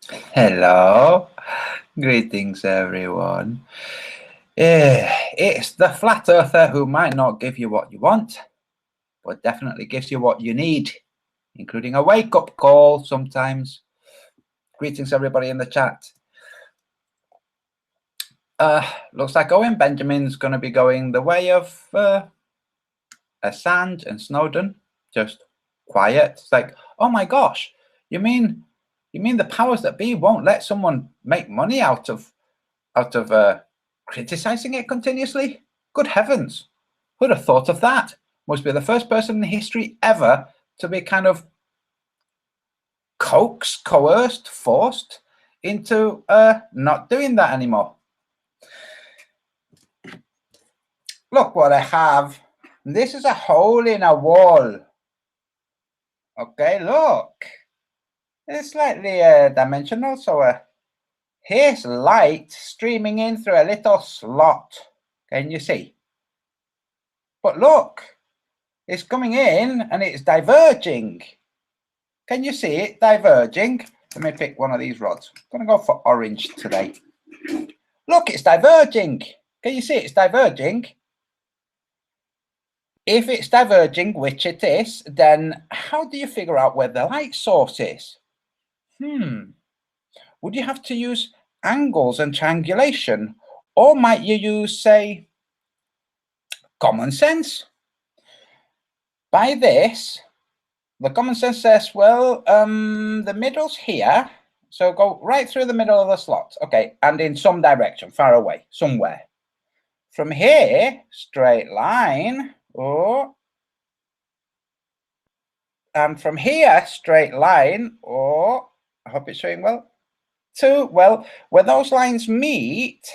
Hello, greetings everyone. It's the flat earther who might not give you what you want, but definitely gives you what you need, including a wake-up call sometimes. Greetings everybody in the chat. Looks like Owen Benjamin's going to be going the way of Assange and Snowden, just quiet. It's like, oh my gosh, you mean the powers that be won't let someone make money out of criticizing it continuously? Good heavens, who'd have thought of that? Must be the first person in history ever to be kind of coaxed, coerced, forced into not doing that anymore. Look what I have. This is a hole in a wall. Okay, look. It's slightly dimensional, so here's light streaming in through a little slot. Can you see? But look, it's coming in and it's diverging. Can you see it diverging? Let me pick one of these rods. I'm going to go for orange today. Look, it's diverging. Can you see it's diverging? If it's diverging, which it is, then how do you figure out where the light source is? Would you have to use angles and triangulation? Or might you use, say, common sense? By this, the common sense says, well, the middle's here. So go right through the middle of the slot. Okay, and in some direction, far away, somewhere. From here, straight line. Oh. And from here, straight line. Oh, I hope it's showing well. To, well, where those lines meet,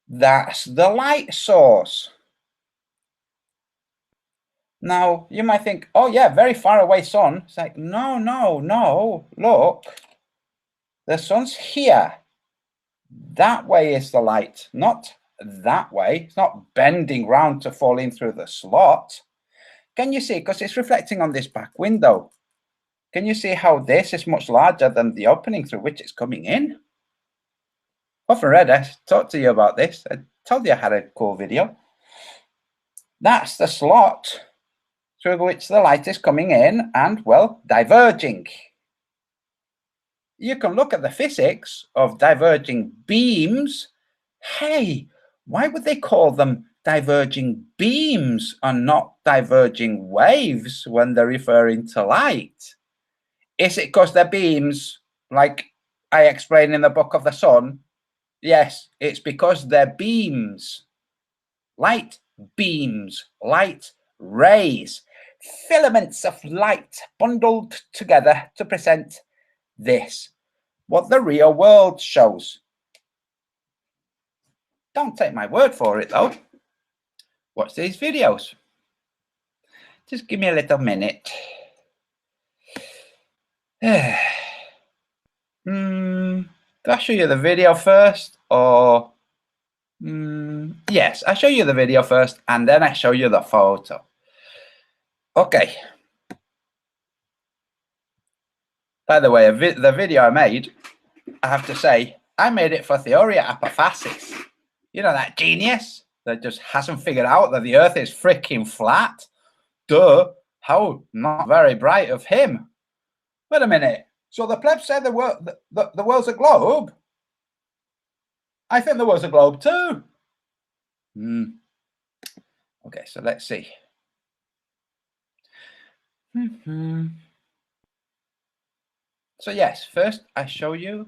that's the light source. Now, you might think, oh yeah, very far away sun. It's like, no, look. The sun's here. That way is the light, not that way. It's not bending round to fall in through the slot. Can you see? Because it's reflecting on this back window. Can you see how this is much larger than the opening through which it's coming in? Often read, I talked to you about this. I told you I had a cool video. That's the slot through which the light is coming in and, well, diverging. You can look at the physics of diverging beams. Hey, why would they call them diverging beams and not diverging waves when they're referring to light? Is it because they're beams, like I explain in the Book of the Sun? Yes, it's because they're beams. Light beams, light rays, filaments of light bundled together to present this, what the real world shows. Don't take my word for it though. Watch these videos. Just give me a little minute. Do I show you the video first or yes, I show you the video first and then I show you the photo. Okay. By the way, the video I made, I have to say, I made it for Theoria Apophasis. You know, that genius that just hasn't figured out that the Earth is freaking flat? Duh, how not very bright of him. Wait a minute. So the plebs said the world's a globe? I think the world's a globe too. Okay, so let's see. So yes, first I show you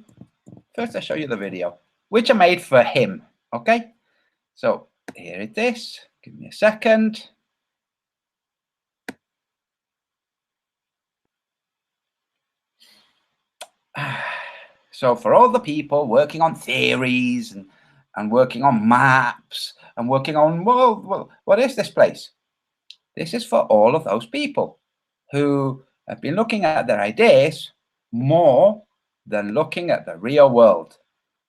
the video, which I made for him. Okay, so here it is. Give me a second. So for all the people working on theories and working on maps and working on, well, what is this place? This is for all of those people who have been looking at their ideas more than looking at the real world.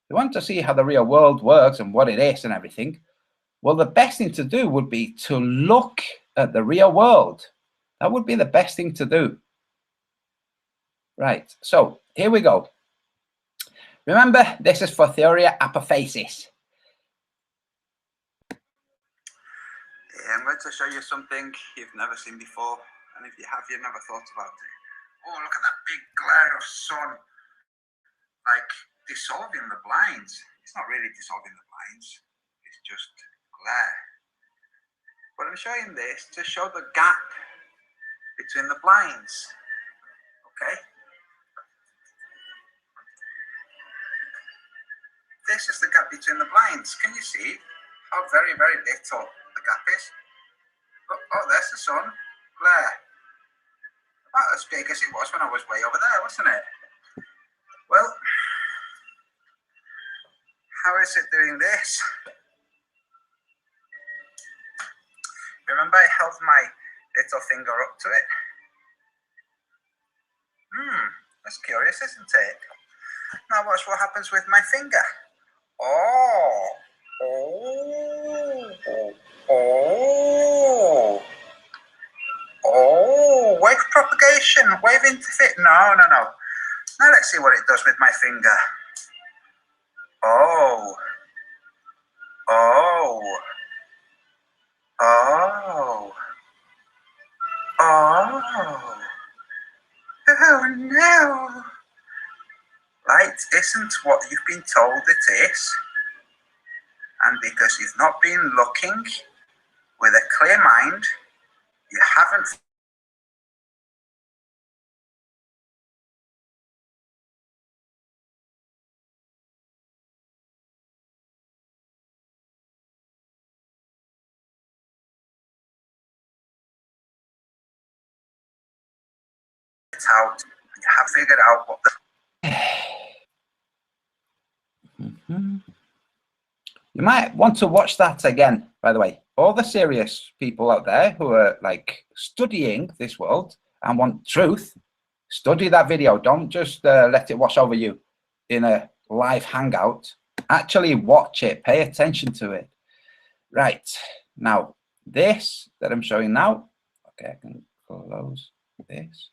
They want to see how the real world works and what it is and everything. Well, the best thing to do would be to look at the real world. That would be the best thing to do. Right, so here we go. Remember, this is for Theoria apophasis. I'm going to show you something you've never seen before, and if you have, you've never thought about it. Oh, look at that big glare of sun, like dissolving the blinds. It's not really dissolving the blinds, it's just glare. But I'm showing this to show the gap between the blinds, okay? This is the gap between the blinds. Can you see how very, very little the gap is? Oh, there's the sun, glare. About as big as it was when I was way over there, wasn't it? Well, how is it doing this? Remember, I held my little finger up to it. That's curious, isn't it? Now watch what happens with my finger. Oh, wave propagation, wave interfere. No. Now let's see what it does with my finger. Oh, no. Light isn't what you've been told it is. And because you've not been looking with a clear mind, you haven't out, you have figured out what the You might want to watch that again, by the way. All the serious people out there who are like studying this world and want truth, study that video. Don't just let it wash over you in a live hangout. Actually watch it, pay attention to it. Right, now this that I'm showing now, okay, I can close this,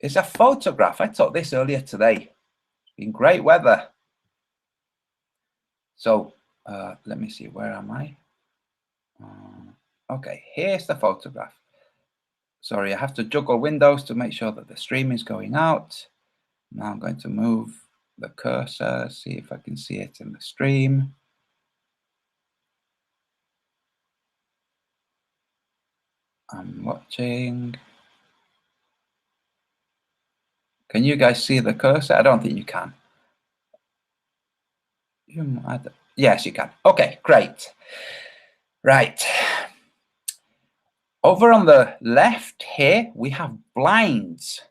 is a photograph. I took this earlier today. It's been great weather. So let me see, where am I? Okay, here's the photograph. Sorry, I have to juggle windows to make sure that the stream is going out. Now I'm going to move the cursor, see if I can see it in the stream. I'm watching. Can you guys see the cursor? I don't think you can. Yes, you can. Okay, great. Right. Over on the left here, we have blinds.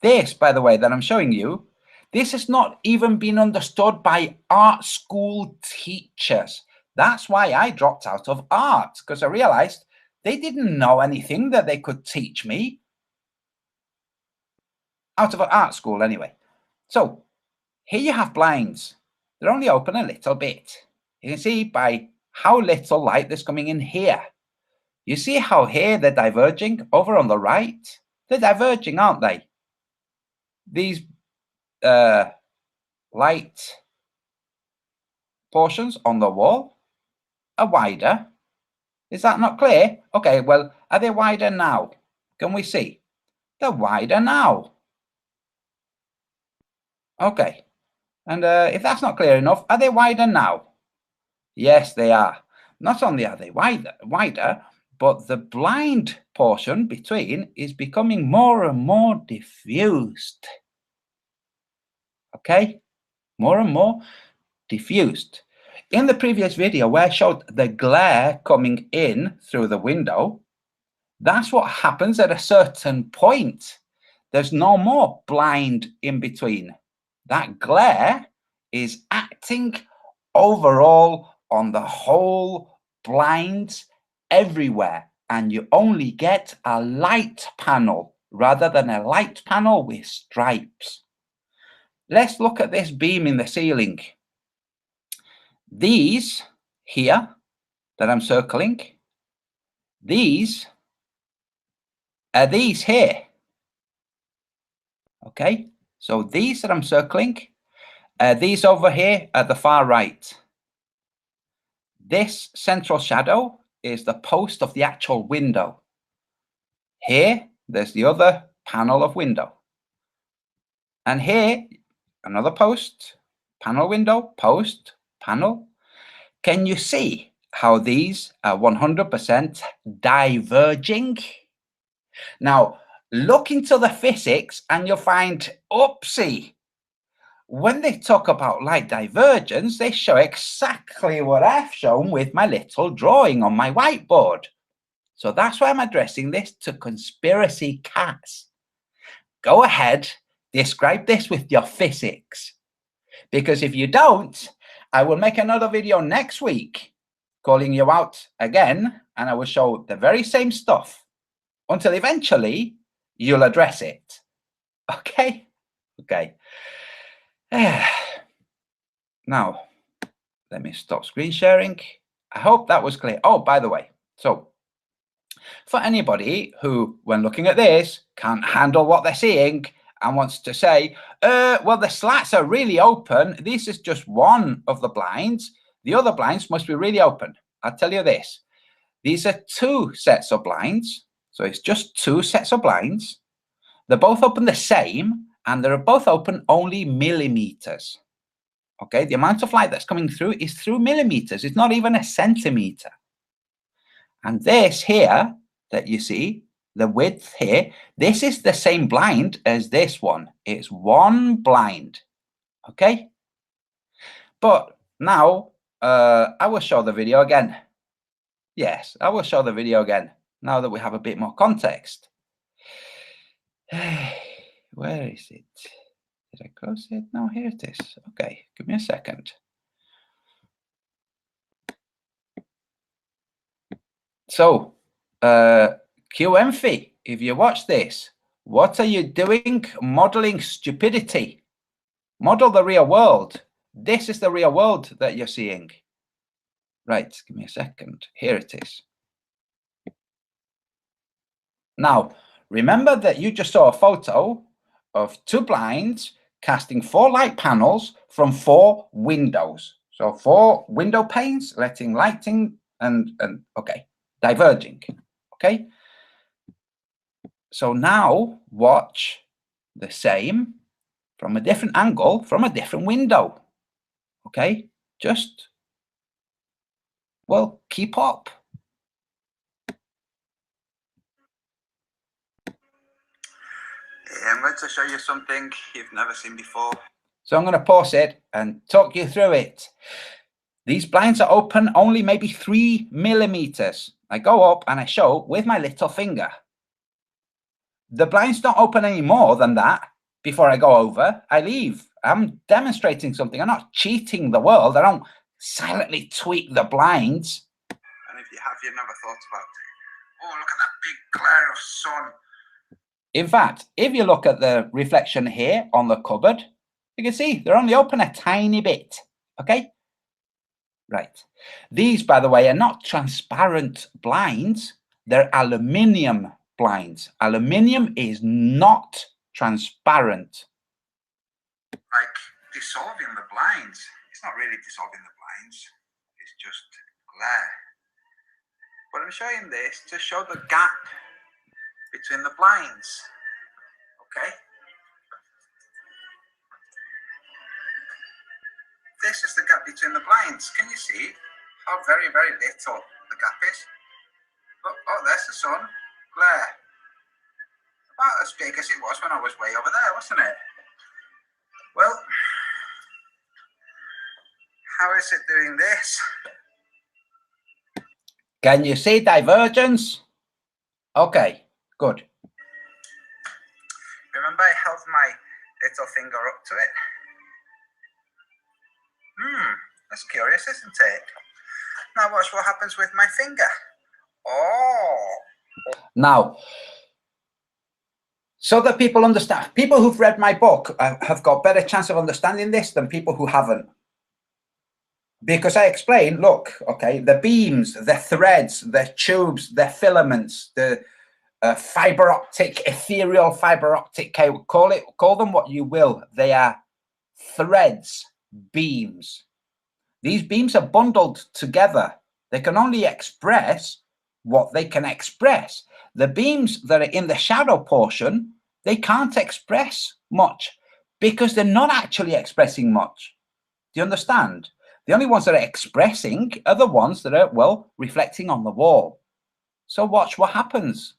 This, by the way, that I'm showing you, this has not even been understood by art school teachers. That's why I dropped out of art, because I realized they didn't know anything that they could teach me. Out of art school, anyway. So here you have blinds. They're only open a little bit. You can see by how little light there's coming in here. You see how here they're diverging over on the right? They're diverging, aren't they? These light portions on the wall are wider. Is that not clear? Okay, well, are they wider now? Can we see? They're wider now. Okay, and if that's not clear enough, are they wider now? Yes, they are. Not only are they wider, but the blind portion between is becoming more and more diffused. Okay, more and more diffused. In the previous video where I showed the glare coming in through the window, that's what happens at a certain point. There's no more blind in between. That glare is acting overall on the whole blinds everywhere, and you only get a light panel rather than a light panel with stripes. Let's look at this beam in the ceiling. These here that I'm circling, these are these here. Okay, So these that I'm circling, these over here at the far right. This central shadow is the post of the actual window. Here, there's the other panel of window. And here, another post, panel window, post, panel. Can you see how these are 100% diverging? Now, look into the physics and you'll find, oopsie, when they talk about light divergence, they show exactly what I've shown with my little drawing on my whiteboard. So that's why I'm addressing this to conspiracy cats. Go ahead, describe this with your physics. Because if you don't, I will make another video next week calling you out again, and I will show the very same stuff until eventually you'll address it. Okay? Okay. Now, let me stop screen sharing. I hope that was clear. Oh, by the way, so for anybody who, when looking at this, can't handle what they're seeing and wants to say, well, the slats are really open. This is just one of the blinds. The other blinds must be really open. I'll tell you this. These are two sets of blinds. So it's just two sets of blinds. They're both open the same, and they're both open only millimeters. Okay, the amount of light that's coming through is through millimeters. It's not even a centimeter. And this here that you see, the width here, this is the same blind as this one. It's one blind. Okay? But now I will show the video again. Yes, I will show the video again now that we have a bit more context. Where is it? Did I close it? No, here it is. Okay, give me a second. So, QMFI, if you watch this, what are you doing modeling stupidity? Model the real world. This is the real world that you're seeing. Right, give me a second. Here it is. Now, remember that you just saw a photo of two blinds casting 4 light panels from 4 windows. So 4 window panes, letting lighting and okay, diverging. Okay. So now watch the same from a different angle, from a different window. Okay, just, well, keep up. I'm going to show you something you've never seen before. So I'm going to pause it and talk you through it. These blinds are open only maybe 3 millimeters. I go up and I show with my little finger. The blinds don't open any more than that before I go over. I leave. I'm demonstrating something. I'm not cheating the world. I don't silently tweak the blinds. And if you have, you've never thought about it. Oh, look at that big glare of sun. In fact, if you look at the reflection here on the cupboard, you can see they're only open a tiny bit. Okay? Right. These, by the way, are not transparent blinds. They're aluminium blinds. Aluminium is not transparent. Like dissolving the blinds. It's not really dissolving the blinds. It's just glare. But I'm showing this to show the gap between the blinds. Okay? This is the gap between the blinds. Can you see how very, very little the gap is? Oh, there's the sun. Glare. About as big as it was when I was way over there, wasn't it? Well, how is it doing this? Can you see divergence? Okay, good. Remember I held my little finger up to it? That's curious, isn't it? Now watch what happens with my finger. Oh. Now, so that people understand, people who've read my book have got better chance of understanding this than people who haven't. Because I explain, look, okay, the beams, the threads, the tubes, the filaments, the fiber optic, ethereal fiber optic cable. Call them what you will. They are threads, beams. These beams are bundled together. They can only express what they can express. The beams that are in the shadow portion, they can't express much because they're not actually expressing much. Do you understand? The only ones that are expressing are the ones that are, well, reflecting on the wall. So watch what happens.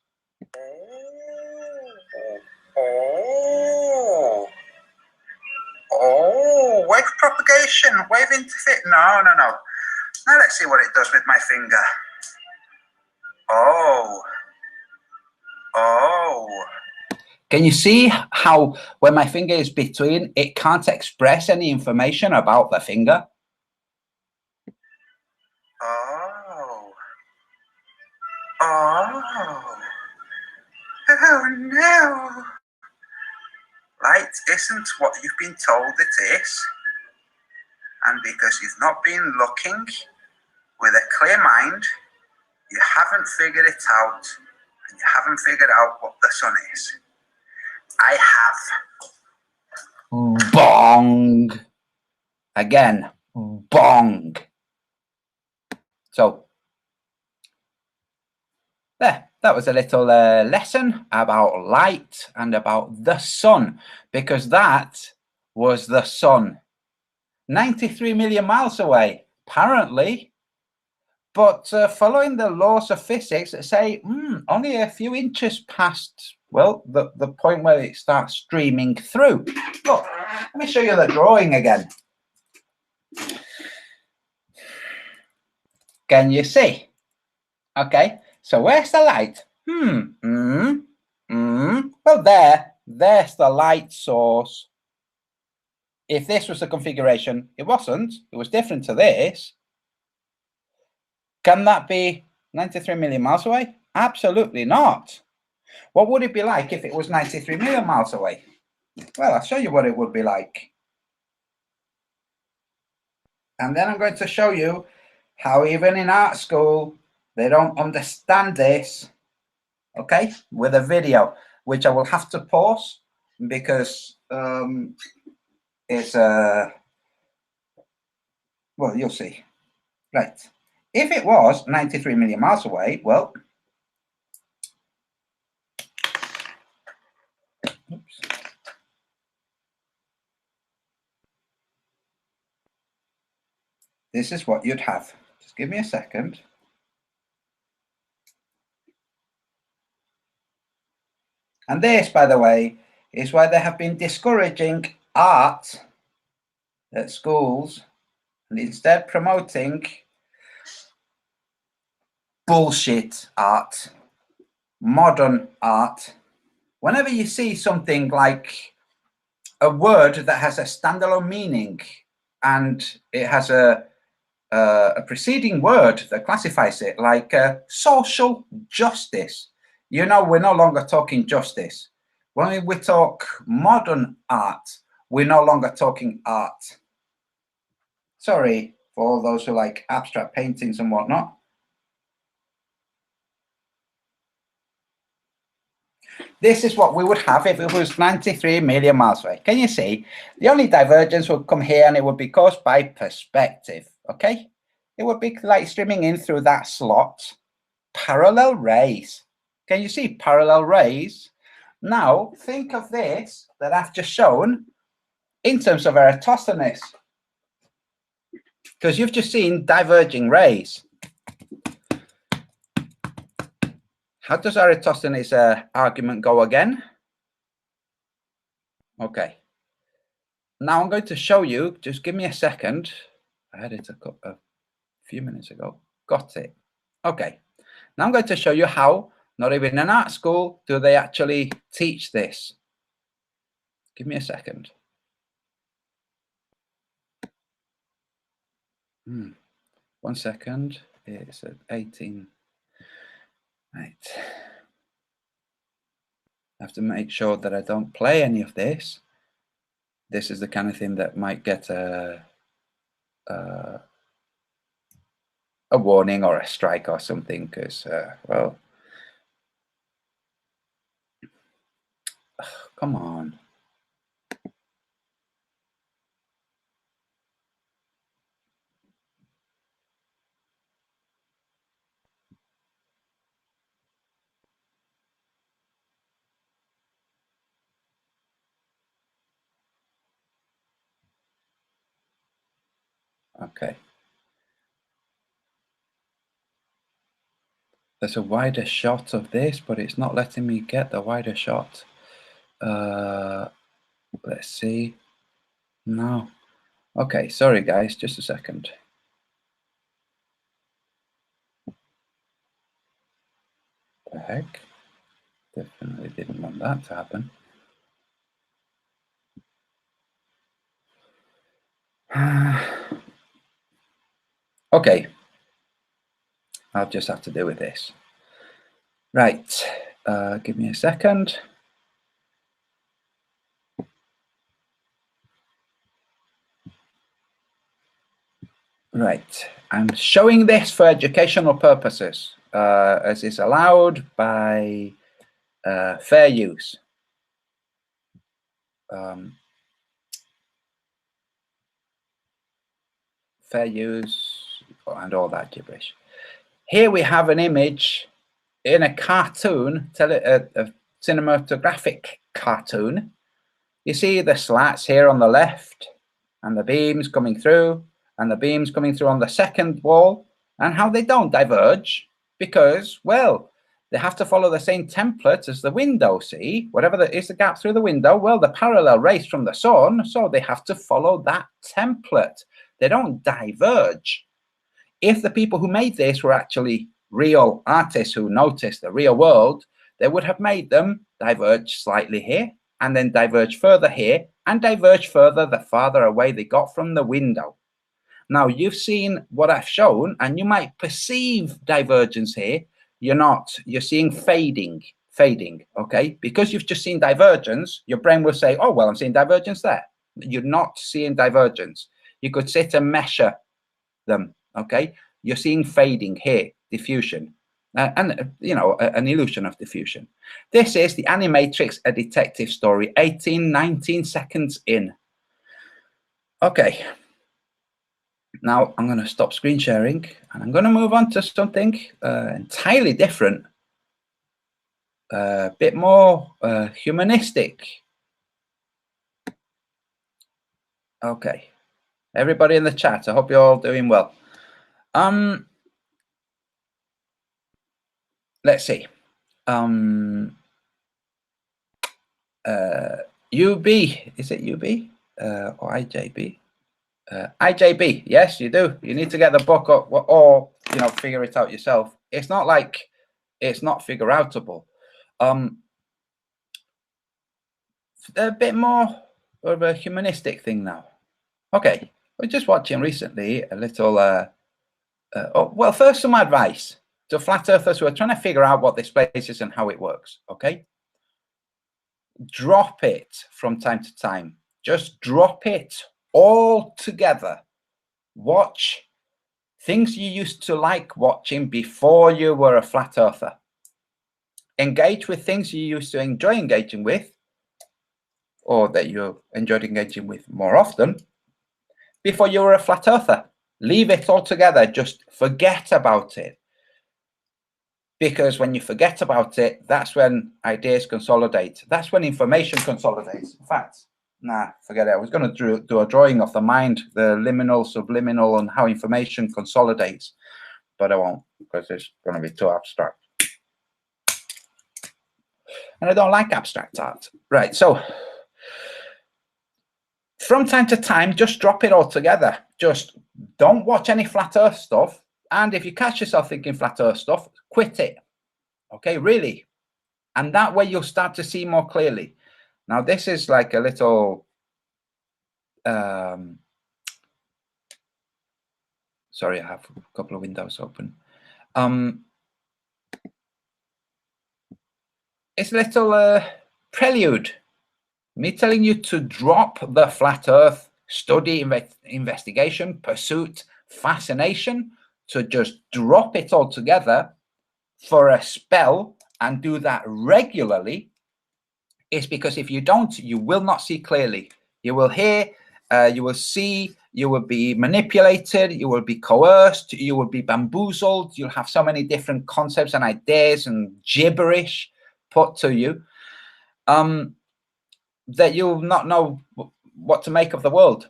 Oh, wave propagation, wave interference. No. Now let's see what it does with my finger. Oh. Can you see how when my finger is between, it can't express any information about the finger? Oh no. Light isn't what you've been told it is. And because you've not been looking with a clear mind, you haven't figured it out, and you haven't figured out what the sun is. I have. Bong. Again, bong. So, there, that was a little lesson about light and about the sun, because that was the sun. 93 million miles away, apparently. But following the laws of physics, say only a few inches past, well, the point where it starts streaming through. Look, let me show you the drawing again. Can you see? Okay, so where's the light? Well, there's the light source. If this was the configuration, it wasn't. It was different to this. Can that be 93 million miles away? Absolutely not. What would it be like if it was 93 million miles away? Well, I'll show you what it would be like. And then I'm going to show you how even in art school, they don't understand this, okay, with a video, which I will have to pause because it's well, you'll see. Right. If it was 93 million miles away, well, oops. This is what you'd have. Just give me a second. And this, by the way, is why they have been discouraging art at schools and instead promoting bullshit art, modern art. Whenever you see something like a word that has a standalone meaning and it has a preceding word that classifies it, like social justice, you know, we're no longer talking justice. When we talk modern art, we're no longer talking art. Sorry for all those who like abstract paintings and whatnot. This is what we would have if it was 93 million miles away. Can you see? The only divergence would come here and it would be caused by perspective, okay? It would be like streaming in through that slot. Parallel rays. Can you see parallel rays? Now, think of this that I've just shown in terms of Eratosthenes, because you've just seen diverging rays. How does Eratosthenes' argument go again? Okay. Now I'm going to show you, just give me a second. I had it a few minutes ago. Got it. Okay. Now I'm going to show you how, not even in art school, do they actually teach this. Give me a second. 1 second. It's at 18. Right. I have to make sure that I don't play any of this. This is the kind of thing that might get a warning or a strike or something, because, well, come on. Okay. There's a wider shot of this, but it's not letting me get the wider shot. Let's see. No. Okay, sorry guys, just a second. The heck? Definitely didn't want that to happen. Okay. I'll just have to deal with this. Right. Give me a second. Right. I'm showing this for educational purposes, as is allowed by fair use. Fair use and all that gibberish. Here we have an image in a cartoon, a cinematographic cartoon. You see the slats here on the left and the beams coming through and the beams coming through on the second wall, and how they don't diverge because, well, they have to follow the same template as the window. See, whatever is the gap through the window, well, the parallel rays from the sun, so they have to follow that template. They don't diverge. If the people who made this were actually real artists who noticed the real world, they would have made them diverge slightly here and then diverge further here and diverge further the farther away they got from the window. Now, you've seen what I've shown and you might perceive divergence here. You're not. You're seeing fading, okay? Because you've just seen divergence, your brain will say, oh, well, I'm seeing divergence there. You're not seeing divergence. You could sit and measure them, okay? You're seeing fading here, diffusion, and you know, an illusion of diffusion. This is the Animatrix, a detective story, 19 seconds in. Okay. Now I'm going to stop screen sharing and I'm going to move on to something entirely different, a bit more humanistic. Okay. Everybody in the chat, I hope you're all doing well. Let's see. UB, is it UB or IJB? IJB, yes, you do. You need to get the book up or, you know, figure it out yourself. It's not like it's not figure outable. A bit more of a humanistic thing now. Okay, we're just watching recently a little, well, first some advice to flat earthers who are trying to figure out what this place is and how it works, okay? Drop it from time to time. Just drop it all together. Watch things you used to like watching before you were a flat earther. Engage with things you used to enjoy engaging with, or that you enjoyed engaging with more often, before you were a flat earther. Leave it all together. Just forget about it. Because when you forget about it, that's when ideas consolidate. That's when information consolidates. In fact, nah, forget it. I was going to do a drawing of the mind, the liminal, subliminal, and how information consolidates. But I won't, because it's going to be too abstract. And I don't like abstract art. Right, so from time to time, just drop it all together. Just don't watch any flat earth stuff. And if you catch yourself thinking flat earth stuff, quit it. Okay, really. And that way you'll start to see more clearly. Now, this is like a little, sorry, I have a couple of windows open. It's a little prelude. Me telling you to drop the flat earth study, investigation, pursuit, fascination, to just drop it all together for a spell and do that regularly is because if you don't, you will not see clearly. You will hear, you will see, you will be manipulated, you will be coerced, you will be bamboozled. You'll have so many different concepts and ideas and gibberish put to you that you'll not know what to make of the world.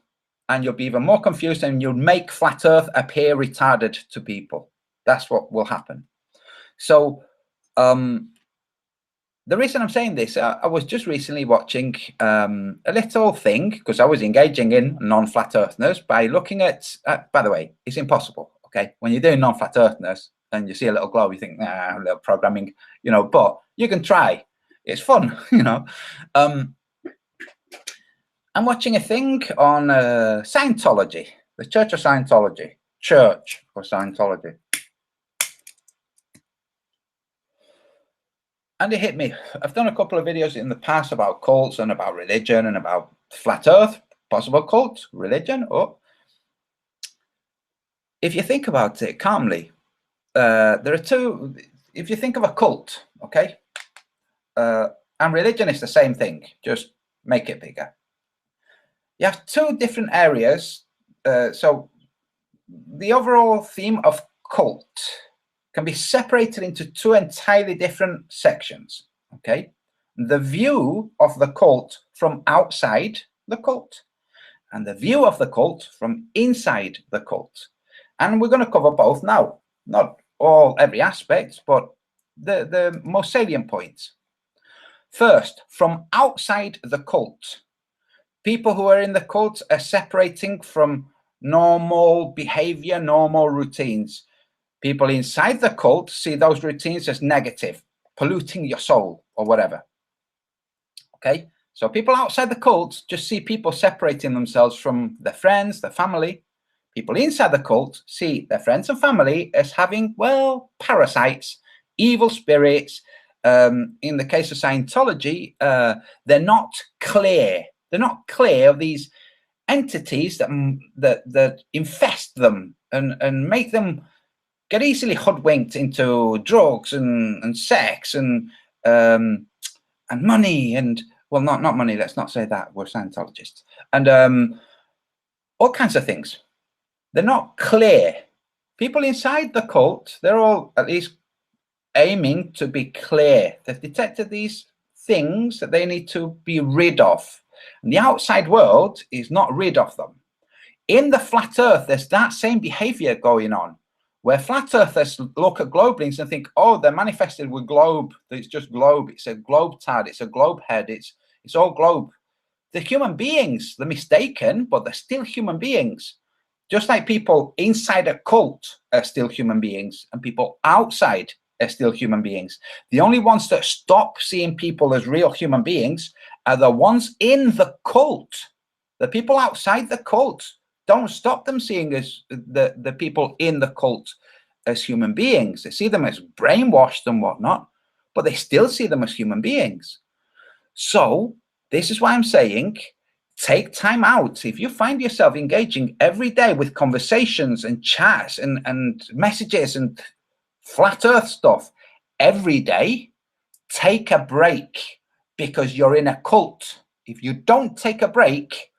And you'll be even more confused, and you'll make flat Earth appear retarded to people. That's what will happen. So the reason I'm saying this, I was just recently watching a little thing, because I was engaging in non-flat earthness by looking at, by the way, it's impossible, okay? When you're doing non-flat earthness and you see a little glow, you think, nah, a little programming, you know, but you can try. It's fun, you know. I'm watching a thing on Scientology, the Church of Scientology, Church of Scientology. And it hit me. I've done a couple of videos in the past about cults and about religion and about flat Earth, possible cult, religion. Oh, if you think about it calmly, there are two. If you think of a cult, okay, and religion is the same thing, just make it bigger. You have two different areas. So the overall theme of cult can be separated into two entirely different sections, okay? The view of the cult from outside the cult, and the view of the cult from inside the cult. And we're going to cover both now. Not every aspect, but the most salient points. First, from outside the cult, people who are in the cult are separating from normal behavior, normal routines. People inside the cult see those routines as negative, polluting your soul or whatever. Okay, so people outside the cult just see people separating themselves from their friends, their family. People inside the cult see their friends and family as having, well, parasites, evil spirits. In the case of Scientology, they're not clear. They're not clear of these entities that infest them and make them get easily hoodwinked into drugs and sex and money and, well, not money. Let's not say that. We're Scientologists. And all kinds of things. They're not clear. People inside the cult, they're all at least aiming to be clear. They've detected these things that they need to be rid of. And the outside world is not rid of them. In the flat Earth, there's that same behavior going on, where flat earthers look at globelings and think, oh, they're manifested with globe. It's just globe. It's a globe tad. It's a globe head. It's all globe. The human beings, they're mistaken, but they're still human beings. Just like people inside a cult are still human beings, and people outside are still human beings. The only ones that stop seeing people as real human beings are the ones in the cult. The people outside the cult don't stop them seeing as the people in the cult as human beings. They see them as brainwashed and whatnot, but they still see them as human beings. So this is why I'm saying, take time out. If you find yourself engaging every day with conversations and chats and messages and flat earth stuff every day, take a break, because you're in a cult. If you don't take a break,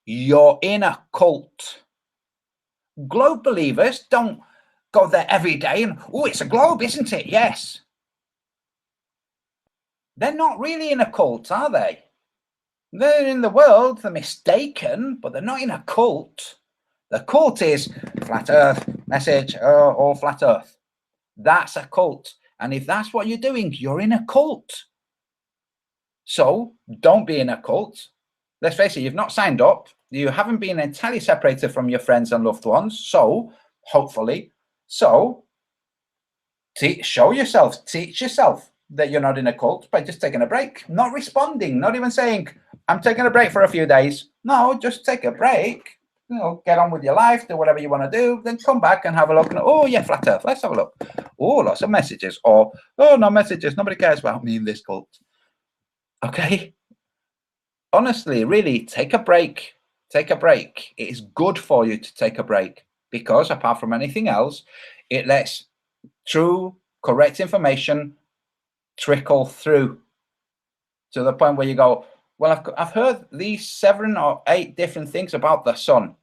you're in a cult. Globe believers don't go there every day and, oh, it's a globe, isn't it? Yes. They're not really in a cult, are they? They're in the world, they're mistaken, but they're not in a cult. The cult is flat earth message, all flat earth. That's a cult. And if that's what you're doing, you're in a cult. So don't be in a cult. Let's face it, you've not signed up. You haven't been entirely separated from your friends and loved ones. So hopefully, show yourself, teach yourself that you're not in a cult by just taking a break, not responding, not even saying, I'm taking a break for a few days. No, just take a break. You know, get on with your life, do whatever you want to do, then come back and have a look. And, oh, yeah, flat earth, let's have a look. Oh, lots of messages. Or, oh, no messages. Nobody cares about me in this cult. Okay. Honestly, really, take a break. Take a break. It is good for you to take a break, because apart from anything else, it lets true, correct information trickle through. to the point where you go, well, I've heard these 7 or 8 different things about the sun.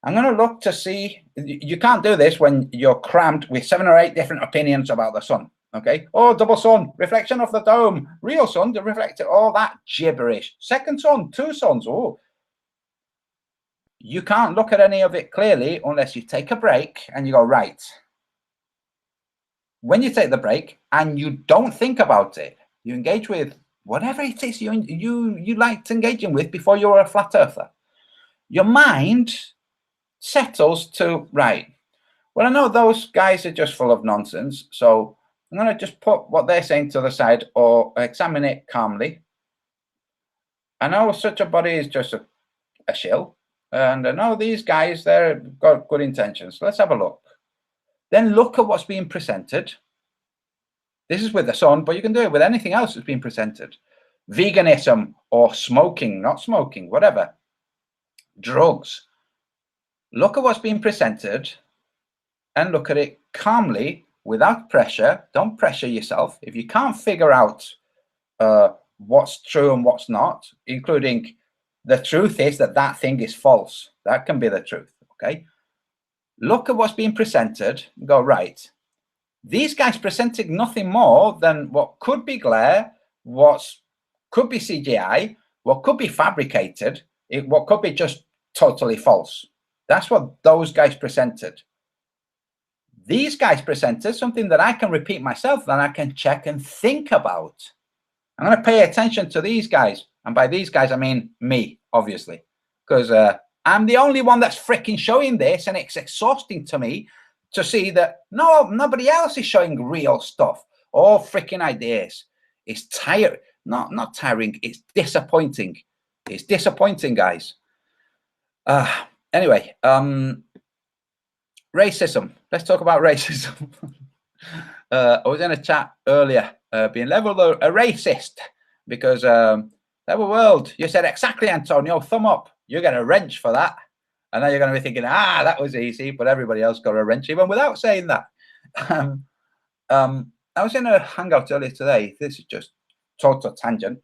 I'm going to look to see. You can't do this when you're crammed with 7 or 8 different opinions about the sun. Okay. Oh, double sun, reflection of the dome, real sun, the reflector, all that gibberish. Second sun, 2 suns. Oh, you can't look at any of it clearly unless you take a break and you go, right. When you take the break and you don't think about it, you engage with whatever it is you liked engaging with before you were a flat earther. Your mind settles to, right, well, I know those guys are just full of nonsense, so I'm going to just put what they're saying to the side or examine it calmly. I know such a body is just a shill, and I know these guys, they've got good intentions. Let's have a look. Then look at what's being presented. This is with the sun, but you can do it with anything else that's being presented. Veganism or smoking, not smoking, whatever. Drugs. Look at what's being presented and look at it calmly, without pressure. Don't pressure yourself. If you can't figure out what's true and what's not, including the truth is that thing is false. That can be the truth, okay? Look at what's being presented and go, right, these guys presenting nothing more than what could be glare, what could be CGI, what could be fabricated, what could be just totally false. That's what those guys presented. These guys presented something that I can repeat myself, that I can check and think about. I'm going to pay attention to these guys. And by these guys, I mean me, obviously, because I'm the only one that's freaking showing this, and it's exhausting to me to see that nobody else is showing real stuff or freaking ideas. It's tiring, not tiring. It's disappointing. It's disappointing, guys. Anyway, racism. Let's talk about racism. I was in a chat earlier, being labeled a racist because Level World, you said exactly, Antonio, thumb up. You get a wrench for that. And now you're going to be thinking, that was easy, but everybody else got a wrench even without saying that. I was in a hangout earlier today. This is just total tangent.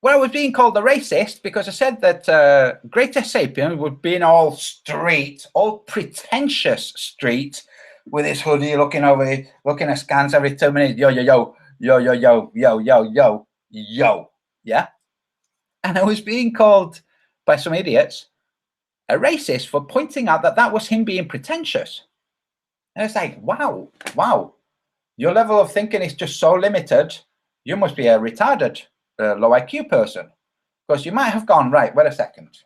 Where I was being called a racist because I said that Greater Sapien would be in all street, all pretentious street, with his hoodie, looking at scans every 2 minutes. Yo, yo, yo, yo, yo, yo, yo, yo, yo, yo. Yeah. And I was being called by some idiots a racist for pointing out that was him being pretentious. And it's like, wow, your level of thinking is just so limited. You must be a retarded, low IQ person, because you might have gone, right, wait a second.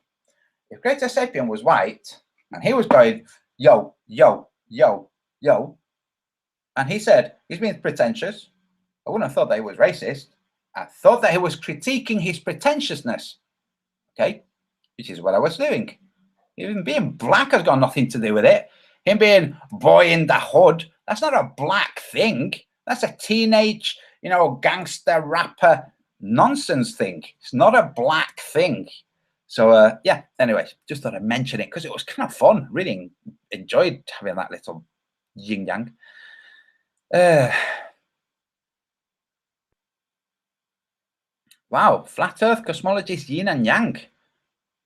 If Greater Sapien was white and he was going, yo, yo, yo, yo, and he said he's being pretentious, I wouldn't have thought that he was racist. I thought that he was critiquing his pretentiousness, okay, which is what I was doing. Even being black has got nothing to do with it. Him being boy in the hood, that's not a black thing. That's a teenage, gangster rapper nonsense thing. It's not a black thing. So, yeah, anyway, just thought I'd mention it because it was kind of fun. Really enjoyed having that little yin-yang. Wow, flat earth cosmologist yin and yang.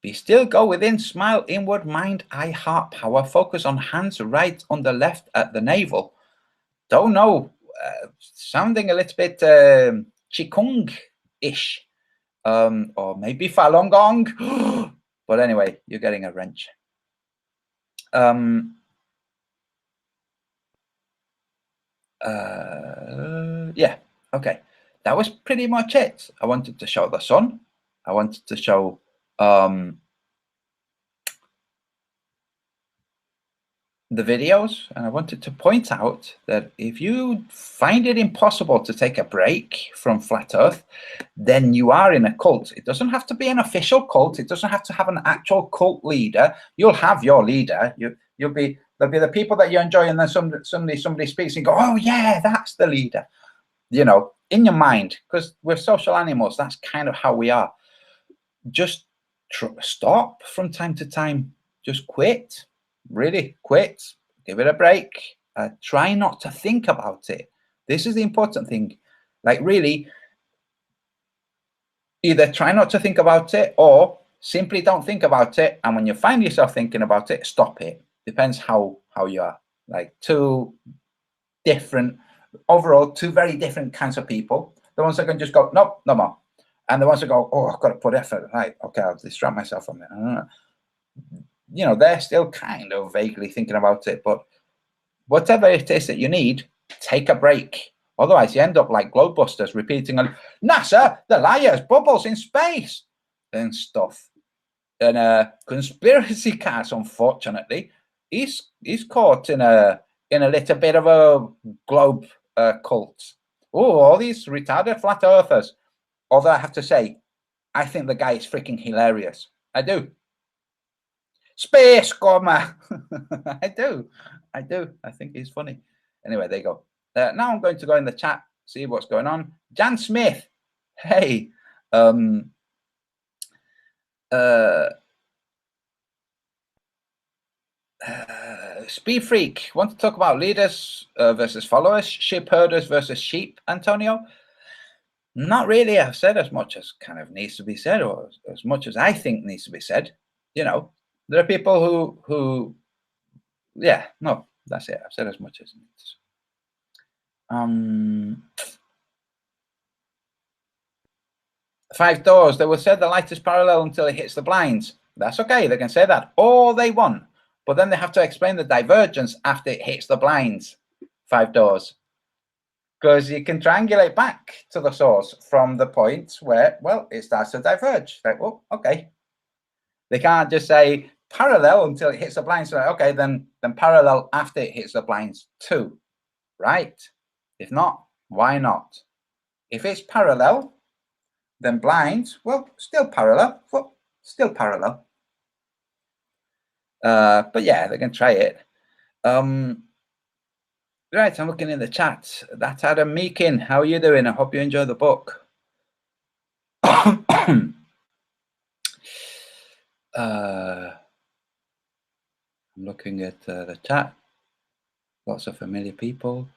Be still, go within, smile inward, mind, eye, heart, power. Focus on hands right on the left at the navel. Don't know, sounding a little bit Qigong-ish, or maybe Falun Gong. But anyway, you're getting a wrench. Yeah, okay. That was pretty much it. I wanted to show the sun. I wanted to show the videos, and I wanted to point out that if you find it impossible to take a break from flat earth, then you are in a cult. It doesn't have to be an official cult. It doesn't have to have an actual cult leader. You'll have your leader. There'll be the people that you enjoy, and then somebody speaks and you go, oh yeah, that's the leader, in your mind, because we're social animals. That's kind of how we are. Just stop from time to time. Just quit. Really quit. Give it a break. Try not to think about it. This is the important thing. Like really, either try not to think about it or simply don't think about it. And when you find yourself thinking about it, stop it. Depends how you are. Like two very different kinds of people. The ones that can just go, nope, no more. And the ones that go, oh, I've got to put effort. Right, okay, I'll distract myself from it. You know, they're still kind of vaguely thinking about it. But whatever it is that you need, take a break. Otherwise, you end up like Globebusters repeating, NASA, the liars, bubbles in space, and stuff. And Conspiracy Cats, unfortunately, he's caught in a little bit of a globe cult. Oh, all these retarded flat earthers. Although I have to say, I think the guy is freaking hilarious. I do. Space Goma. I do. I think he's funny. Anyway, there you go. Now I'm going to go in the chat, see what's going on. Jan Smith. Hey. Speed Freak, want to talk about leaders versus followers, sheep herders versus sheep, Antonio? Not really. I've said as much as kind of needs to be said, or as much as I think needs to be said. You know, there are people who yeah, no, that's it. I've said as much as needs. 5 doors. They will say the light is parallel until it hits the blinds. That's okay. They can say that all they want, but then they have to explain the divergence after it hits the blinds. 5 doors. Because you can triangulate back to the source from the point where, well, it starts to diverge. Like, oh, okay. They can't just say parallel until it hits the blinds. So, okay, then parallel after it hits the blinds too, right? If not, why not? If it's parallel, then blinds, well, still parallel. Well, still parallel. But yeah, they can try it. Right, I'm looking in the chat. That's Adam Meakin. How are you doing? I hope you enjoy the book. I'm looking at the chat. Lots of familiar people.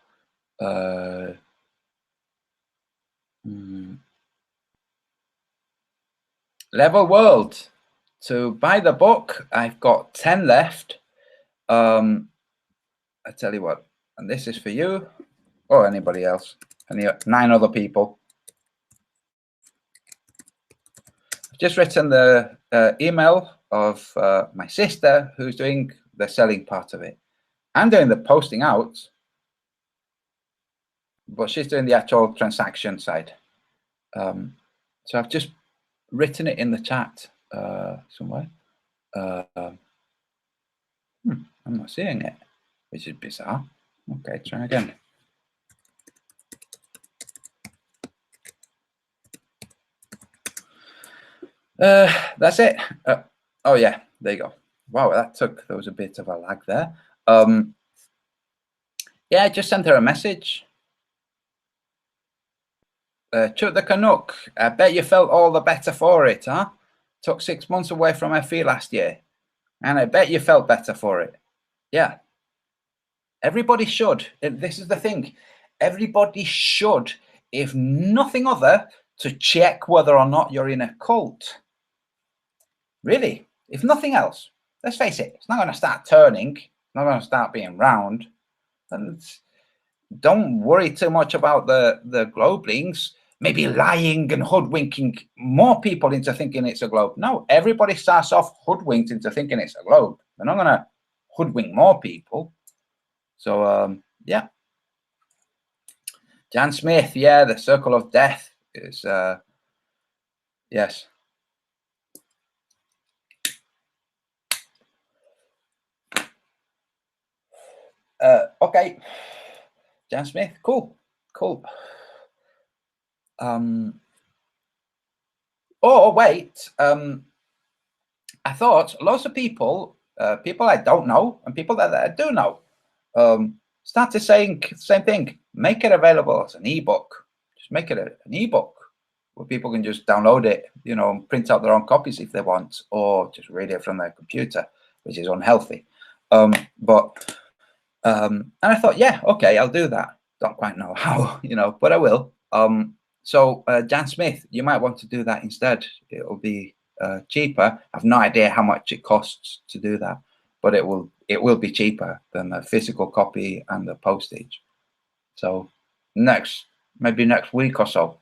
Level World. To buy the book, I've got 10 left. I tell you what, and this is for you or anybody else. 9 other people. I've just written the email of my sister who's doing the selling part of it. I'm doing the posting out, but she's doing the actual transaction side. So I've just written it in the chat somewhere. I'm not seeing it, which is bizarre. Okay, try again. That's it. Oh yeah, there you go. Wow, there was a bit of a lag there. Yeah, I just sent her a message. Chuck the Canuck, I bet you felt all the better for it, huh? Took 6 months away from FE last year, and I bet you felt better for it. Yeah. Everybody should. This is the thing. Everybody should, if nothing other, to check whether or not you're in a cult. Really, if nothing else. Let's face it, it's not going to start turning. It's not going to start being round. And don't worry too much about the globelings maybe lying and hoodwinking more people into thinking it's a globe. No, everybody starts off hoodwinked into thinking it's a globe. They're not going to hoodwink more people. So, yeah. Jan Smith, yeah, the circle of death is, yes. Okay. Jan Smith, cool. Oh, wait. I thought lots of people, people I don't know and people that I do know, started saying the same thing. Make it available as an ebook. Just make it an ebook where people can just download it, you know, and print out their own copies if they want, or just read it from their computer, which is unhealthy. And I thought, yeah, okay, I'll do that. Don't quite know how, you know, but I will. So Jan Smith, you might want to do that instead. It'll be cheaper. I've no idea how much it costs to do that, but it will be cheaper than the physical copy and the postage. So maybe next week or so.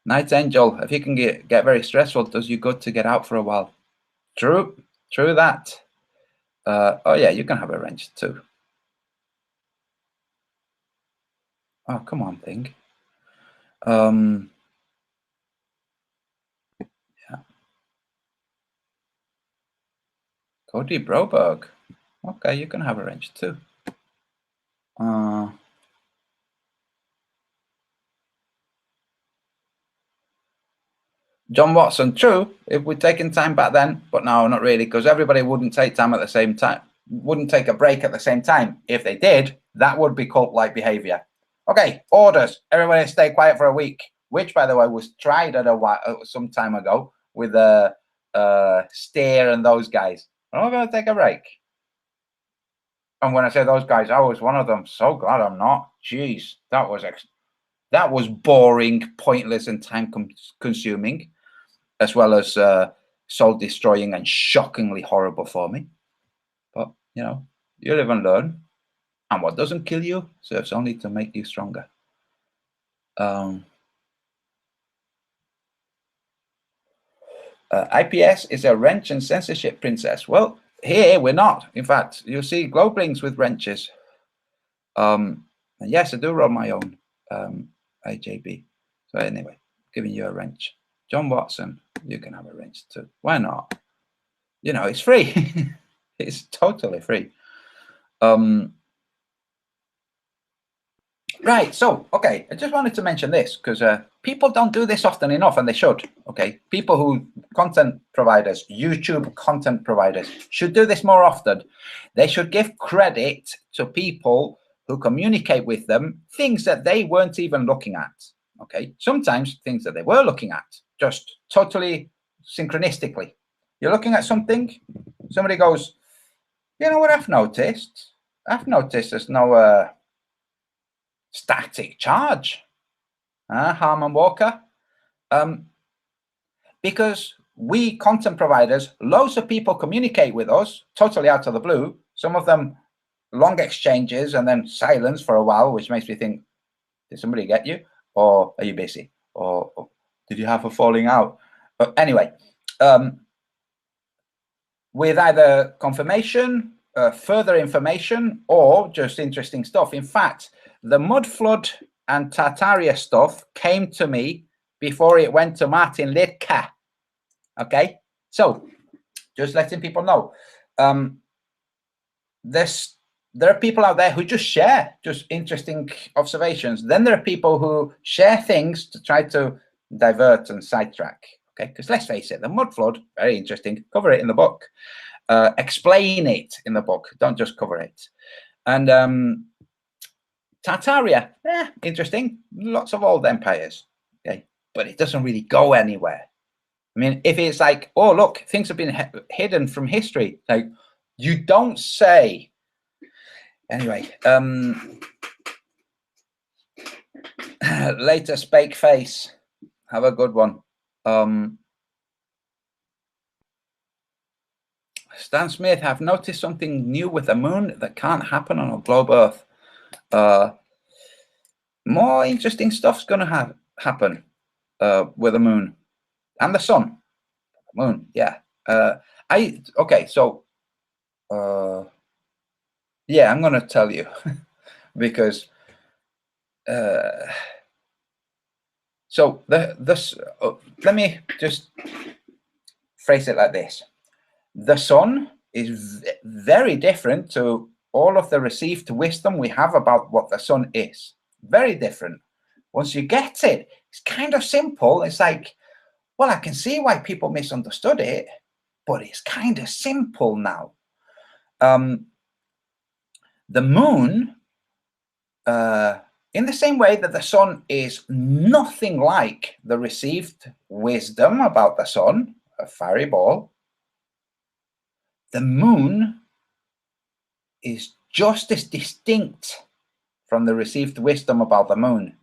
Night Angel, if you can get very stressful, it does you good to get out for a while. True that. Oh yeah, you can have a wrench too. Oh, come on, thing. Yeah. Cody Broberg. Okay, you can have a wrench too. John Watson, true, if we'd taken time back then, but no, not really, because everybody wouldn't take time at the same time, wouldn't take a break at the same time. If they did, that would be cult-like behavior. Okay, orders. Everybody stay quiet for a week, which, by the way, was tried at some time ago with Steer and those guys. I'm going to take a break. And when I say those guys, I was one of them. So glad I'm not. Jeez, that was boring, pointless, and time-consuming, as well as soul-destroying and shockingly horrible for me. But, you know, you live and learn. And what doesn't kill you serves only to make you stronger. IPS is a wrench and censorship princess. Well, here we're not. In fact, you'll see Globelinks with wrenches. And yes, I do run my own AJB. So anyway, giving you a wrench. John Watson, you can have a wrench too. Why not? You know, it's free. It's totally free. Right, so, okay, I just wanted to mention this because people don't do this often enough, and they should, okay? People who, content providers, YouTube content providers, should do this more often. They should give credit to people who communicate with them things that they weren't even looking at, okay? Sometimes things that they were looking at, just totally synchronistically. You're looking at something, somebody goes, you know what I've noticed? I've noticed there's no... static charge, Harman Walker, because we content providers, loads of people communicate with us totally out of the blue, some of them long exchanges and then silence for a while, which makes me think, did somebody get you, or are you busy, or did you have a falling out? But anyway, with either confirmation, further information, or just interesting stuff. In fact, the Mudflood and Tartaria stuff came to me before it went to Martin Liedtke. Okay, so just letting people know, there are people out there who just share just interesting observations. Then there are people who share things to try to divert and sidetrack. Okay, because let's face it, the Mudflood, very interesting. Cover it in the book. Explain it in the book. Don't just cover it. And Tartaria, interesting. Lots of old empires, okay, but it doesn't really go anywhere. I mean, if it's like, oh, look, things have been hidden from history, like, you don't say. Anyway, later, Spake Face, have a good one. Stan Smith, have noticed something new with the moon that can't happen on a globe Earth. More interesting stuff's going to happen with the moon and the sun. Moon, yeah. Okay, so yeah, I'm going to tell you because so let me just phrase it like this. The sun is very different to all of the received wisdom we have about what the sun is. Very different. Once you get it, it's kind of simple. It's like, well, I can see why people misunderstood it, but it's kind of simple now. The moon, in the same way that the sun is nothing like the received wisdom about the sun, a fairy ball, the moon is just as distinct from the received wisdom about the moon.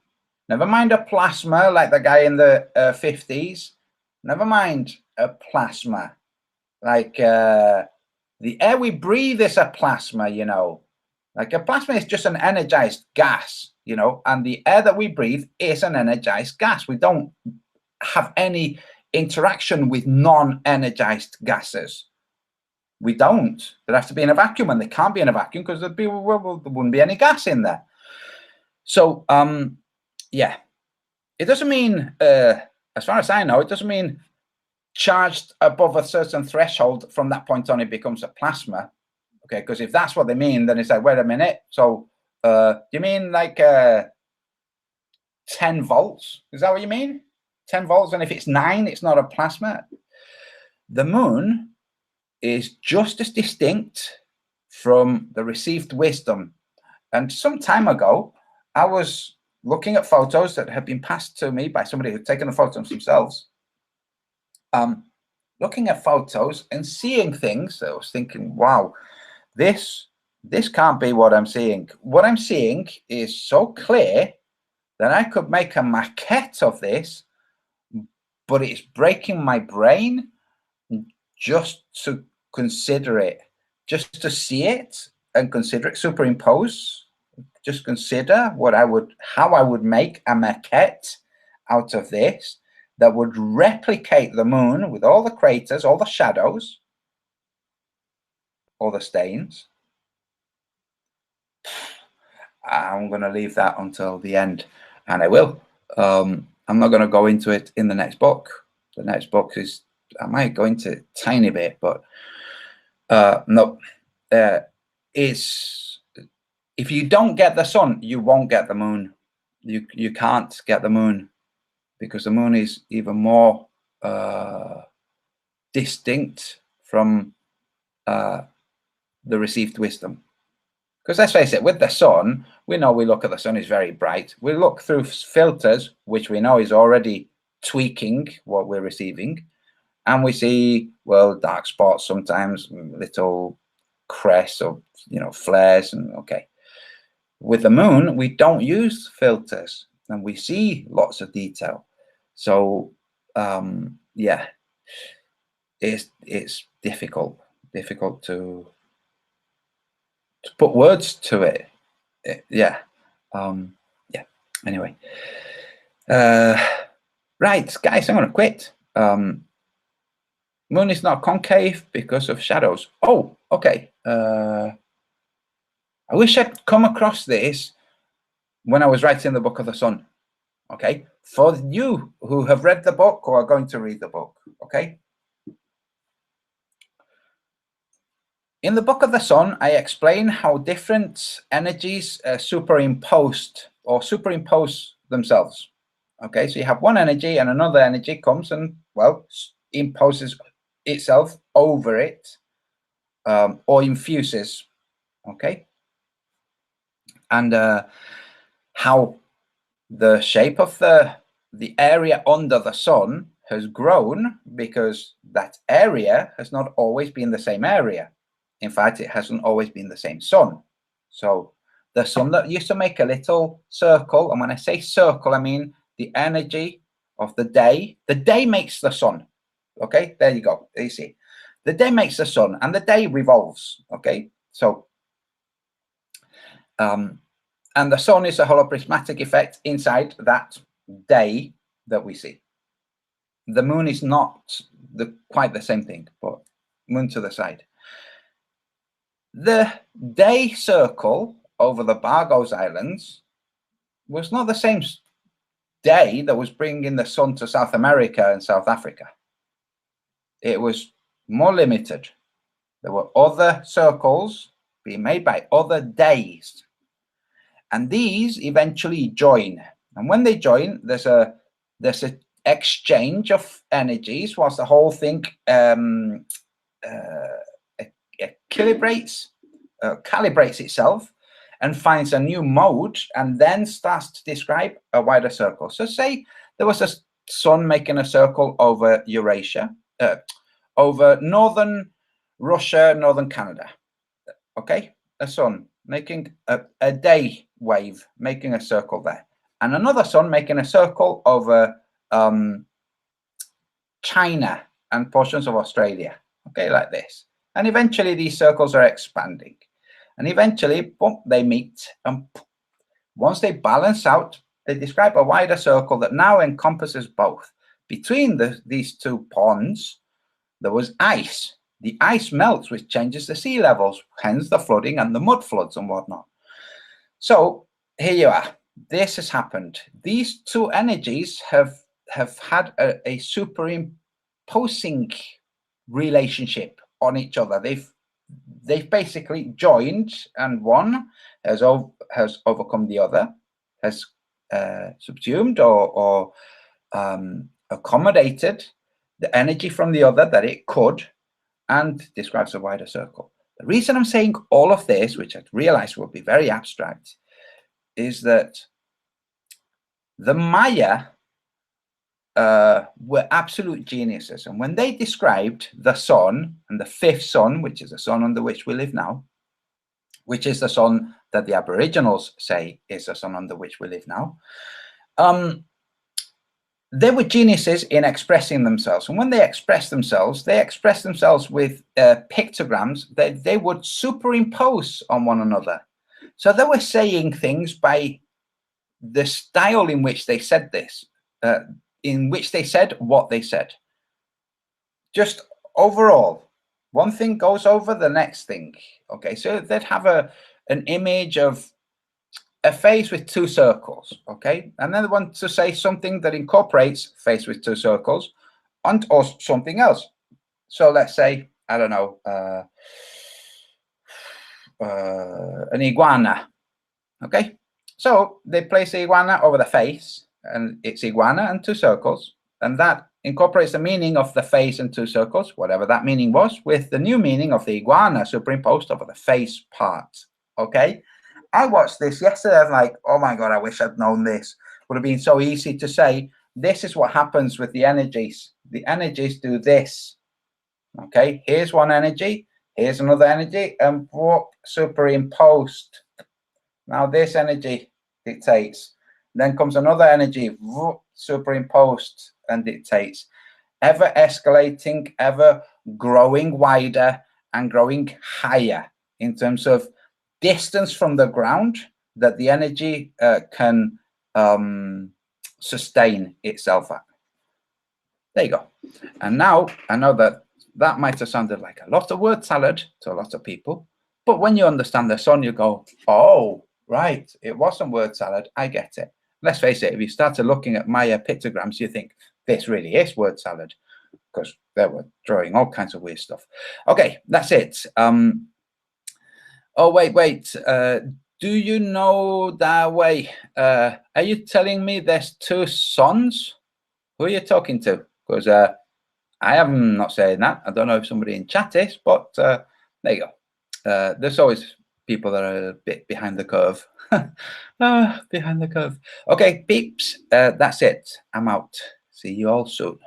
Never mind a plasma like the guy in the 50s. Never mind a plasma like the air we breathe is a plasma, you know. Like a plasma is just an energized gas, you know, and the air that we breathe is an energized gas. We don't have any interaction with non-energized gases. We don't. They have to be in a vacuum, and they can't be in a vacuum because there wouldn't be any gas in there. So, yeah, it doesn't mean, as far as I know, it doesn't mean charged above a certain threshold from that point on it becomes a plasma. Okay, because if that's what they mean, then it's like, wait a minute. So, do you mean like 10 volts? Is that what you mean? 10 volts, and if it's 9, it's not a plasma. The moon is just as distinct from the received wisdom. And some time ago, I was looking at photos that had been passed to me by somebody who'd taken the photos themselves. Looking at photos and seeing things, I was thinking, wow, this can't be what I'm seeing. What I'm seeing is so clear that I could make a maquette of this, but it's breaking my brain just to consider it, just to see it and consider it, superimpose, just consider how I would make a maquette out of this that would replicate the moon with all the craters, all the shadows, all the stains. I'm going to leave that until the end, and I will. I'm not going to go into it in the next book. The next book is, I might go into it a tiny bit, but no. It's, if you don't get the sun, you won't get the moon. You can't get the moon, because the moon is even more distinct from the received wisdom. Because let's face it, with the sun, we know we look at the sun, is very bright. We look through filters, which we know is already tweaking what we're receiving. And we see, well, dark spots sometimes, little crests or, you know, flares. And okay. With the moon, we don't use filters and we see lots of detail. So, yeah, it's difficult to put words to it. Yeah. Yeah. Anyway. Right, guys, I'm going to quit. Moon is not concave because of shadows. Oh, okay. I wish I'd come across this when I was writing the Book of the Sun. Okay. For you who have read the book or are going to read the book. Okay. In the Book of the Sun, I explain how different energies superimpose themselves. Okay, so you have one energy and another energy comes and, well, imposes itself over it, or infuses. Okay, and how the shape of the area under the sun has grown because that area has not always been the same area. In fact, it hasn't always been the same sun. So the sun that used to make a little circle, and when I say circle, I mean the energy of the day. The day makes the sun. Okay, there you go. There you see. The day makes the sun, and the day revolves. Okay, so and the sun is a holoprismatic effect inside that day that we see. The moon is not quite the same thing, but moon to the side. The day circle over the Bargos Islands was not the same day that was bringing the sun to South America and South Africa. It was more limited. There were other circles being made by other days, and these eventually join. And when they join, there's a exchange of energies, whilst the whole thing calibrates itself and finds a new mode, and then starts to describe a wider circle. So say there was a sun making a circle over Eurasia, over northern Russia, northern Canada. Okay, a sun making a day wave, making a circle there, and another sun making a circle over China and portions of Australia, okay, like this. And eventually these circles are expanding. And eventually, boom, they meet. And once they balance out, they describe a wider circle that now encompasses both. Between these two ponds, there was ice. The ice melts, which changes the sea levels, hence the flooding and the mud floods and whatnot. So here you are. This has happened. These two energies have had a superimposing relationship on each other. They've basically joined, and one has overcome the other, has subsumed or accommodated the energy from the other that it could, and describes a wider circle. The reason I'm saying all of this, which I realize will be very abstract, is that the Maya were absolute geniuses. And when they described the sun and the fifth sun, which is the sun under which we live now, which is the sun that the Aboriginals say is the sun under which we live now, they were geniuses in expressing themselves. And when they expressed themselves with pictograms that they would superimpose on one another. So they were saying things by the style in which they said this, in which they said what they said. Just overall, one thing goes over the next thing. Okay, so they'd have an image of a face with two circles, okay, and then they want to say something that incorporates face with two circles or something else. So let's say, I don't know, an iguana, okay. So they place the iguana over the face, and it's iguana and two circles, and that incorporates the meaning of the face and two circles, whatever that meaning was, with the new meaning of the iguana superimposed over the face part, okay. I watched this yesterday. I was like, oh my God, I wish I'd known this. Would have been so easy to say, this is what happens with the energies. The energies do this. Okay, here's one energy, here's another energy, and what superimposed. Now this energy dictates. Then comes another energy, superimposed and dictates. Ever escalating, ever growing wider and growing higher in terms of distance from the ground that the energy can sustain itself at. There you go. And now I know that might have sounded like a lot of word salad to a lot of people, but when you understand the sun, you go, oh, right, it wasn't word salad. I get it. Let's face it, if you started looking at Maya pictograms, you think this really is word salad, because they were drawing all kinds of weird stuff. Okay, that's it. Oh, wait. Do you know that way? Are you telling me there's two suns? Who are you talking to? Because I am not saying that. I don't know if somebody in chat is, but there you go. There's always people that are a bit behind the curve. Behind the curve. Okay, peeps, that's it. I'm out. See you all soon.